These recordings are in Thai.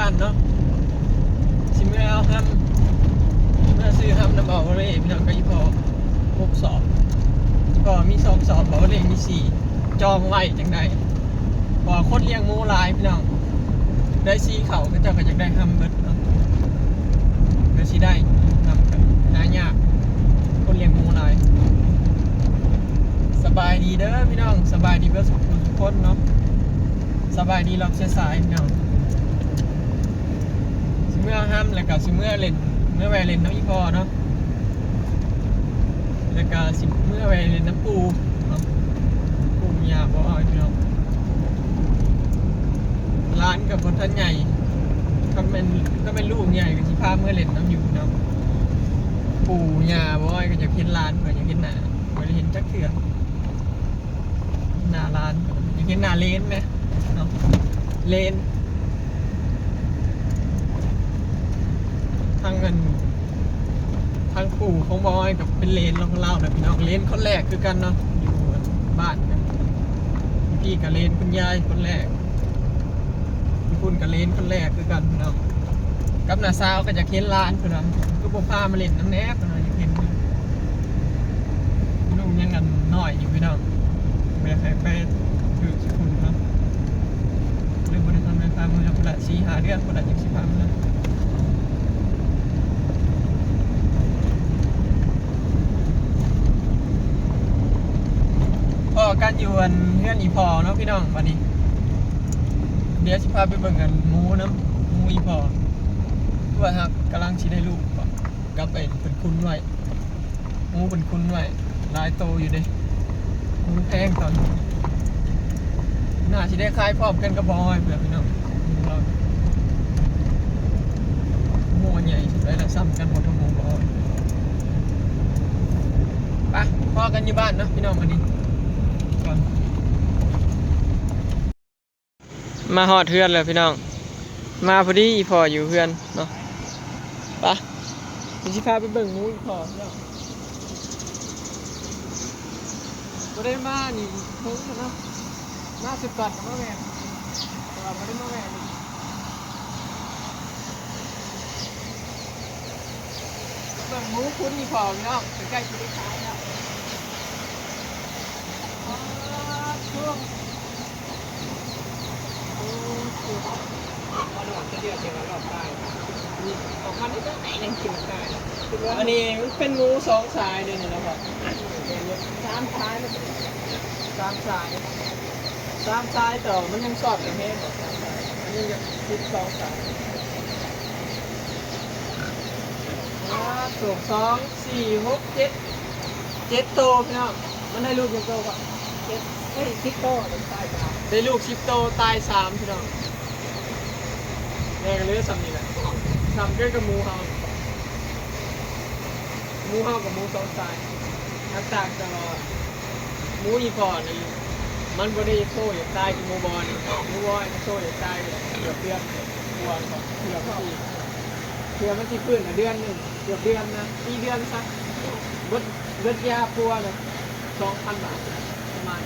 านเนาะสิเมื่อเอาห้ำเมื่อซื้อห้ำน้ำเอาเลยพี่น้องก็อีพอ6 สอบก็มี2 สอบบอกว่าเลยมี4จองไว้จังใดพอคนเลี้ยงหมูหลายพี่น้องได้4เขาก็เจ้าก็อยากได้ห้ำเบิดเนาะเดี๋ยวสิได้ห้ำกันหายากคนเลี้ยงหมูหลายสบายดีเด้อพี่น้องสบายดีเพื่อทุกคนเนาะสบายดีเราเสียสายพี่น้องสิเมื่อห้ำแล้วก็สิเมื่อเล่นเมื่อแวเล่นน้ำอีพอเนาะแล้วก็สิเมื่อแวเล่นน้ำปูเนาะปูยาบ่เอาพี่น้องร้านกับคนท่านใหญ่ก็เป็นลูกใหญ่ก็สิพาเมื่อเล่นน้ำอยู่เนาะปูยาบ่เอาก็จะเห็นร้านเพิ่นอยากเห็นหน้าบ่ได้เห็นจักเทื่อหน้าร้านอยากเห็นหน้าเลนไหมเนาะเลนทางเงินทางปู่ของบอยกับเป็นเลนของเราแบบพี่น้องเลนคนแรกคือกันเนาะอยู่บ้านกันพี่กับเลนคุณยายคนแรกพี่คุณกับเลนคนแรกคือกันพี่น้องกับน้าสาวก็จะเค้นร้านพี่น้องก็พามาเล่นน้ำแนบพี่น้องอยากเห็นลูกยังกันน้อยอยู่พี่น้องไปถือสิคุณเนาะเรื่องบริษัทไฟฟ้ามือคนละ4-5 เดือนคนละ25 มื้อพอการอยู่เพื่อนอีพอเนาะพี่น้องวันนี้เดี๋ยวสิพาไปเบิ่งกันหมูน้ำหมูอีพอว่าครับกำลังชิได้ลูกกลับไปเป็นคุณไว้หมูเป็นคุณไว้ลายโตอยู่เด้หมูแพงตอนน่าชิได้คล้ายพร้อมกันกับบอยแบบพี่น้องเราหมูใหญ่สุดเลยละซ้ำกันหมดทั้งหมูบอยไปพอกันอยู่บ้านเนาะพี่น้องวันนี้มาหอดเพื่อนเลยพี่น้องมาพอดีอีพออยู่เพื่อนเนาะปะมีชิพาไปเบิ่งหมูอีพอเนาะก็ได้มานี่เพิ่งเนาะมา10 ปัดมาแม่แต่ว่าไม่ได้มาแม่เบิ่งหมูคุ้นอีพอเนาะใกล้ๆจะได้ขายแล้วช่วงอันนี้มันเป็นงู2 สายเดี๋ยวนี้นะครับ3 สายแล้ว3 สายต่อมันยังสอดกันเองอันนี้จะ12 สายถูก2 4 6 7โตพี่น้องมันได้ลูกกี่โตก่อน10 โตได้ลูก10 โตตาย3พี่น้องแม่ก็เลยทำนี่แหละทำเกี่ยวกับหมูเฮากับหมู2 สายต่างกันว่าหมูอีพอนี่มันบ่ได้โซ่อย่างตายกับหมูบอลหมูบอลมันโซ่อย่างตายเกือบเดือนตัวของเกือบมันสิพื้นเดือนนึงเกือบเดือนนะ4 เดือนซะเบิดยาปัวเลย2,000 บาทประมาณ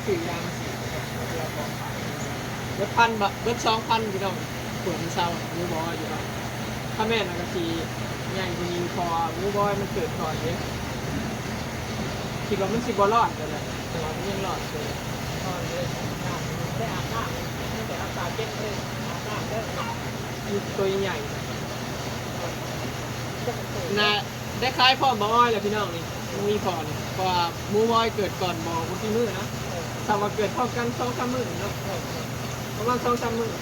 4 อย่างเบิด1,000 บาทเบิด 2,000พี่น้องปวดมันเศร้าหมูบอยอยู่ครับถ้าแม่นก็สีใหญ่กว่านี้พอหมูบอยมันเกิดก่อนเนี่ยคิดว่ามันสิบรอดแต่ว่ามันยังรอดเลยได้อาบน้ำตั้งแต่อากาศเย็นเลยอาบน้ำได้ตัวใหญ่นะได้คล้ายพ่อบอยเลยพี่น้องนี่มูพอนี่เพราะหมูบอยเกิดก่อนบอกคนที่มือนะสามารถเกิดเท่ากัน2-3 มื้อเนาะประมาณ2-3 มื้อ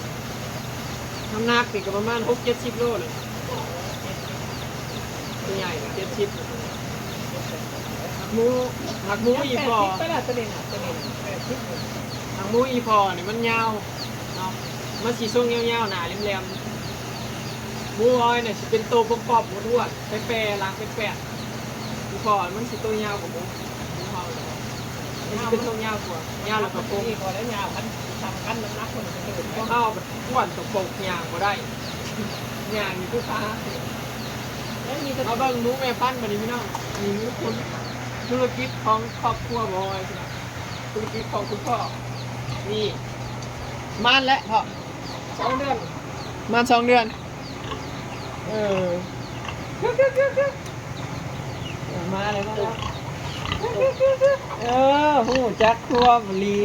น้ำหนักติดกับประมาณ6-70 โลเลยตัวใหญ่70หักหมูอีพอหักหมูอีพอเนี่ยมันยาวเนาะมันสีส้มยาวๆหนาแหลมๆหมูอ้อยเนี่ยจะเป็นโตปอบๆหมดทั่วแปรล้างแปะอีพอมันสีตัวยาวกว่าหมูเฮาเลยมันเป็นตัวยาวกว่ายาวแล้วก็โป่งอีพอแล้วยาวมันทำกันน้ำหนักมันจะเกิดเพราะเฮาแบบอ้วนตกปกยางก็ได้ยางมีผู้ค้าแล้วมีเอาบ้างหมูแม่พันธุ์มาดิพี่น้องมีหมูคุณธุรกิจของครอบครัวบอยนะธุรกิจของคุณพ่อนี่มันและพ่อ2 เดือน มา2 เดือนเออมาเลยมาแล้วหูจักทั่วบุรี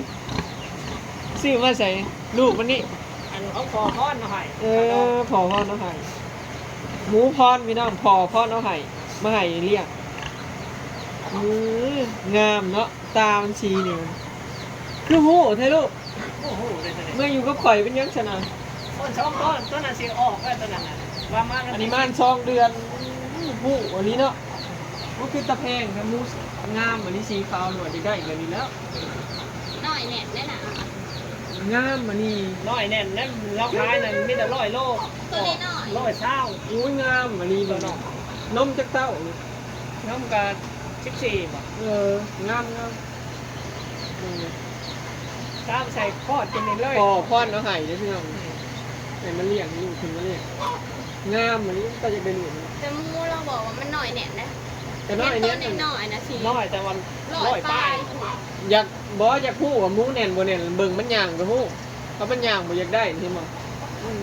ซื้อมาใส่ลูกมันนี่ อันเขาพอพอนหน่อย พอพ่อน้องไห้หมูพรพี่น้องพอพ่อน้องไห้มาไห้เรียกงามเนาะตามันสีนี่คือหูเท่ลูก โอ้โหเลยตัวนี้ เมื่ออยู่กับข่อยเป็นยังชนะ ต้นช่องต้นต้นนั้นเสียออกก็ต้นนั้นน่ะว่ามา อันนี้มัน2 เดือนหูอันนี้เนาะมันคือตะแพงครับมูสงามอันนี้สีขาวหนวดได้อีกแล้วนี่แล้ว น้อยแน่แน่นะ งามอันนี้ น้อยแน่นนั่นเราขายนั่นมีแต่100 โล ตัวนี้น้อย 100เช้า อุ้ยงามอันนี้แบบนมจักเต้า น้ำกา14บ่ งามข้ามใส่คอดกินเลย พอพ่อน้องไห้เด้อพี่น้องแต่มันเลี้ยงลูกถึงมันเลี้ยงงามอันนี้ก็จะเป็นหนู แต่มูเราบอกว่ามันน้อยแน่นะ แต่น้อย ตั เนี้ วย น้อยนะสี น้อยแต่วัน ร้อยป้าย อยากอยากพูดว่ามูแน่นบ่แน่นเบิ่งมันย่างก็ฮู้เพราะมันย่างบ่อยากได้เห็นบ่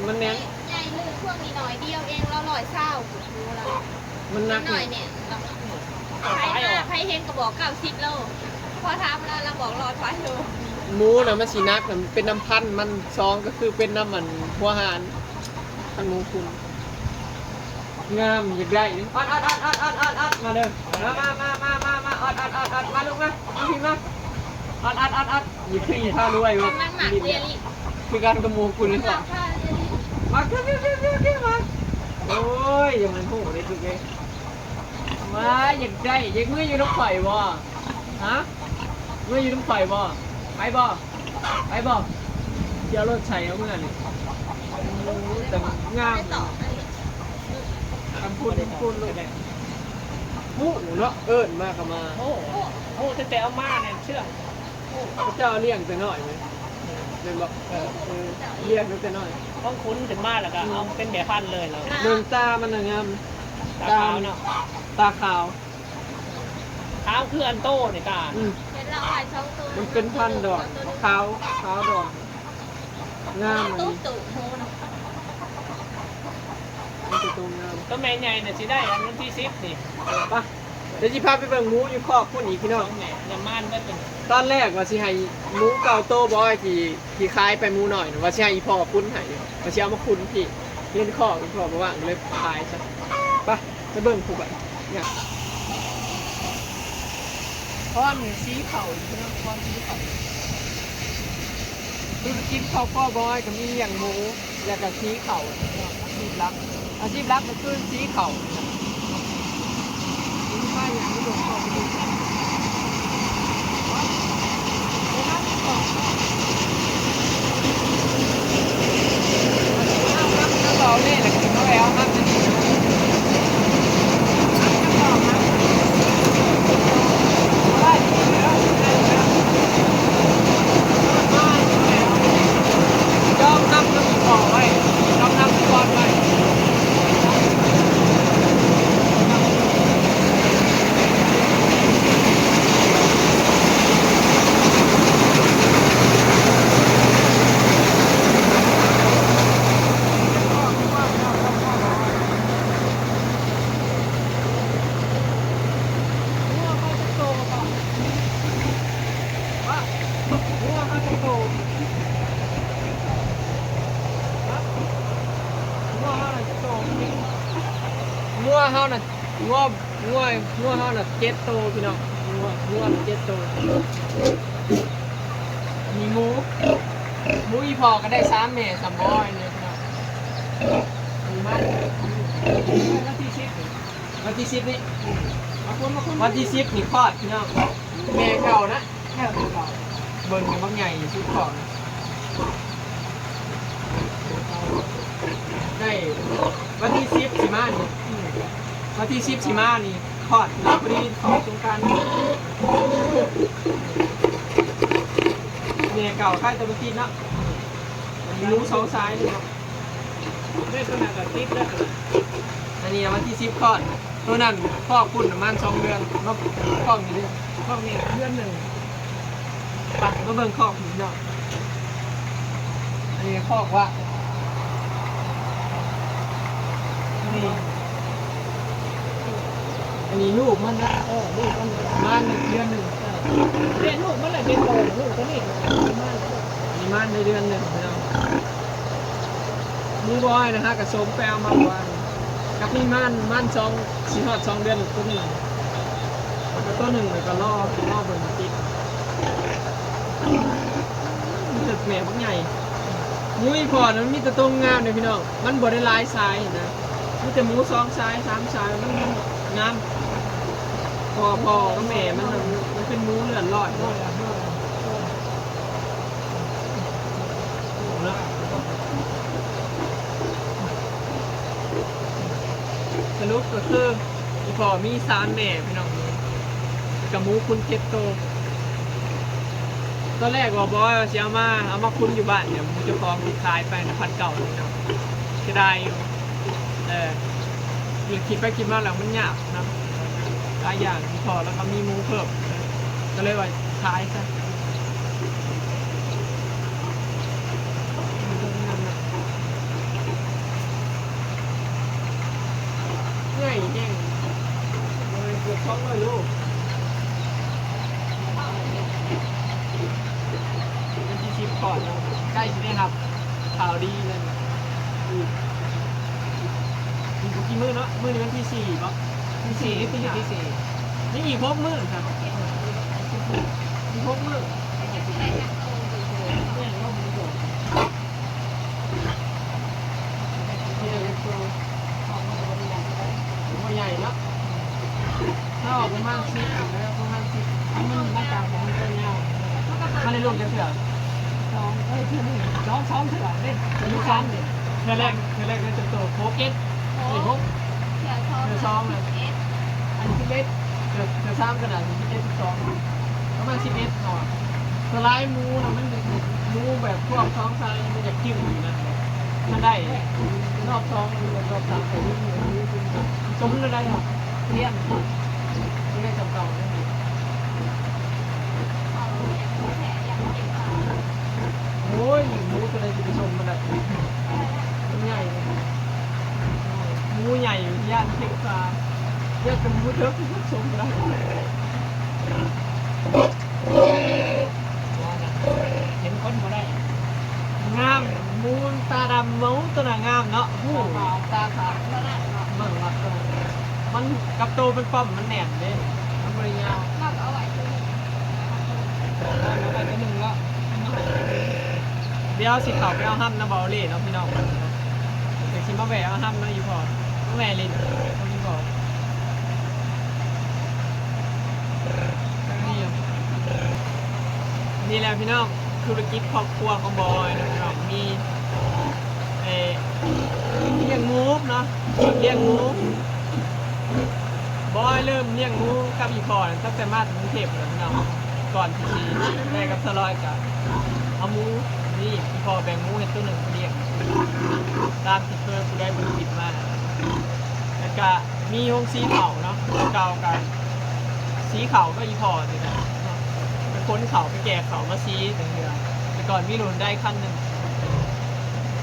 มันแน่น ใหญ่เลยพวกนี้น้อยเดียวเองเราร้อยเศร้ามูเรา มันหนัก น้อยเนี่ยไพ่มาไพ่เฮงก็บอก90 โลพอทำแล้วเราบอก100 โล หมูน่ะมันสินักน่ะมันเป็นน้ำพันธุ์มันซองก็คือเป็นน้ำมันหัวหารพันหมูคุณงามอยากได้นี่อัดมาเด้อมาอัดมาลูกมาพี่มาอัดหยิบพี่ท่ารวย มันหมักเรียลิ คือการกระมูคุณนี่ หมั ป่ะ กผ้าเรียลิ มาขึ้นมาโอ้ยยังมันหูได้ทุกเลยมาอยากได้อยากมืออยู่น้ำไข่บ่ฮะมืออยู่น้ำไข่บ่ไปบ่เดี๋ยวรถใช้เอาเมื่อนี่แต่งาม ไม่ต่อ คำพูดเลยหูเนาะเอิญมากมา โอ้โหแต่เอามาเนี่ยเชื่อ พระเจ้าเลี้ยงแต่น้อยไหมเป็นบอกเลี้ยงแต่น้อย ต้องคุ้นถึงมาแล้วก็เอาเป็นแบบพันเลยเรา เมืองตามันงาม ตาขาวเนาะ ตาขาว เท้าคืออันโตเนี่ยกา เป็นเราขายช่องตัว มันเป็นพันดอกขาวดอกงามอัน ตู้ นี้ ตู่โหน มันจะตรงงาม ก็แม่ใหญ่เนี่ยสิได้อันนั้นที่10นี่ ปะเดี๋ยวจิพาไปเบิ่งหมูอยู่คอกพุ่นอีกพี่น้อง ต้องแม่น้ำมันก็เป็น ตอนแรกว่าสิให้หมูเก่าโตบอยที่คล้ายไปหมูหน่อยนะว่าสิให้อีพ่อคุ้นให้ว่าสิเอามาคุ้นพี่เล่นคอกอีพ่อบอกว่าเลยคล้ายซะปะไปเบิ่งคู่กันเนี่ย พอนสีเข่าพี่น้องพอนสีเข่า ธุรกิจข้าวพ่อบอยก็มีอย่างหมูแล้วก็สีเข่าอาชีพลักก็คือสีเข่ามีป้ายอย่างนี้ลงเข้าไปดูกันต่อเล่นแล้วก็เขาแล้วครับจะดียอมนำน้ำต่อไว้ยอมนำก่อนไว้งัวเฮาน่ะงัวเฮาน่ะ7 โตพี่น้องงัวน่ะ7 โตมีหมูอีพอก็ได้3 แม่3บ่อยเลยพี่น้องมีมากวันที่10นี่วันที่10นี่คลอดพี่น้องแม่เก่านะแม่เก่าเบิ่งกันบางใหญ่สุดของได้วันที่10สิมานี่วันที่10สิมานี่คลอดเราพอดีของสงกรานต์แม่เก่าค่ายตะวันตีนเนาะมีรู้2 ซ้ายนี่เนาะ ด้วยขนาดกับติ๊บแล้ว อันนี้วันที่10คลอดตัวนั้นคลอดคุณประมาณ2 เดือนเนาะคลอดอยู่เดือน พวกนี้เพื่อนหนึ่ง ไปมาเบิ่งคลอดผมเนาะอันนี้คลอดว่า นี่ อันนี้ลูกมันนะ ลูกมัน มันเดือนหนึ่ง เรียนลูกมันเลยเป็นโตลูกตัวนี้มัน อันนี้มันในเดือนหนึ่งพี่น้องมูบอยนะฮะกับโสมแปลมาวันกับนี่มันสองสี่หอด2 เดือนตัวหนึ่งแล้วก็ตัวหนึ่งเลยก็ล่อเบิ่งติดมันจะแหม่บักใหญ่มูอีพอนะมันมีแต่ตรงงามเนี่ยพี่น้องมันบ่ได้หลายสายนะมีแต่หมู2 สาย 3 สายมันงามพอก็แหม่มันเป็นหมูเลื่อนลอยเนาะสรุปก็คืออีพอมี3 แม่พี่น้องกับหมูคุณ7 ตัวตอนแรกว่าบอยว่าสิเอามาคุณอยู่บ้านเนี่ยหมูเจะพองขายไปนะ1,900พี่น้องจะได้อยู่อยู่คิดไปคิดมาแล้วมันยากนะหลายอย่างที่พอแล้วก็มีหมูเพิ่มก็เลยว่าขายซะง่ายแห้งเลยเกือบ200 ลูกเป็นที่ชิปก่อนนะใกล้ใช่ไหมครับข่าวดีเลยอีกกี่มื้อเนาะมื้อนี้วันที่4ป่ะที่4นี่ที่4นี่อีก6 มื้อครับอีก6 มื้อตัวใหญ่เนาะถ้าออกประมาณ10แล้วประมาณ10มันหน้าตาของมันตัวยาวมันในรวมจะเสือ เถื่อนนี่สองเถื่อนเล่น ลูกซ้ำเนี่ยเธอแรกเลยจะโตโคเก็ตไอ้พวก เสือทองอัน11เธอซ้ำขนาด11 12ประมาณ11หน่อยสไลด์มูนะมันจะมูแบบพวก2 ไซส์มันจะกิ้วอยู่นะมันได้รอบ2รอบ3แต่นี่สมเลยได้หรอเลี้ยงไม่ได้จำเก่าเลยโอ้ยหมูตัวใดจะไปชมมันแบบมันใหญ่หมูใหญ่ย่านเท็กซัสเรียกเป็นหมูเทิร์กที่ชมได้ เห็นคนบ่ได้ งามมูนตาดำมูตัวน่ะงามเนาะหู ตาขาด เบิ่งว่าตัวมันกับโตเป็นป้อมมันแหนมเด้มันบริยาว นอกเอาไว้ตัวนี้ แล้วไปตัวหนึ่งแล้ว เดี๋ยวสิเขาไปเอาห้ำนะบอลเล่เนาะพี่น้องเดี๋ยวคิดมาแหวะเอาห้ำนะอยู่พอมาแหวะเล่นเขาพี่บอกนี่แหละพี่น้องธุรกิจครอบครัวของบอยนะพี่น้องมีเลี้ยงหมูเนาะเลี้ยงหมูบอยเริ่มเลี้ยงหมูกับอีพอตั้งแต่มาถึงกรุงเทพแล้วพี่น้องก่อนที่ได้กับสลอยกับเอาหมูนี่อีพอแบ่งหมูให้ตัวหนึ่งเลี้ยงตามที่เคยได้บริษัทมาแล้วก็มีโฮงสีเขาเนาะเก่ากันสีเขาก็อีพอนี่นะเป็นคนเขาไปแก่เขามาซีแต่เดือนแต่ก่อนมีหลุนได้ขั้นหนึ่ง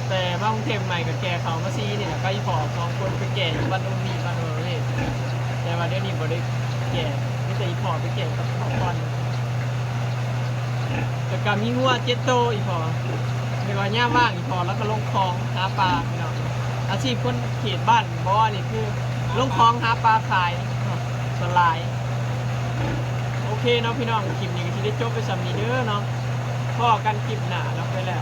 แต่มากรุงเทพใหม่กับแก่เขามาซีเนี่ยก็อีพอ2 คนไปแก่อยู่บ้านโนมีบ้านโนเรศแต่ว่าเดี๋ยวนี้บ่ได้แก่นี่แต่อีพอไปแก่กับ2 คนแต่ก็มีงัว7 โตวอีพอเรียกว่าย่ามว่างอีพอแล้วก็ลงคลองหาปลาพี่น้องอาชีพคนเขตบ้านบ่นี่คือลงคลองหาปลาขายสลายโอเคเนาะพี่น้องคลิปนี้ก็สิได้จบไปสำนี้เด้อเนาะพ่อกันคลิปหน้าแล้วไปแล้ว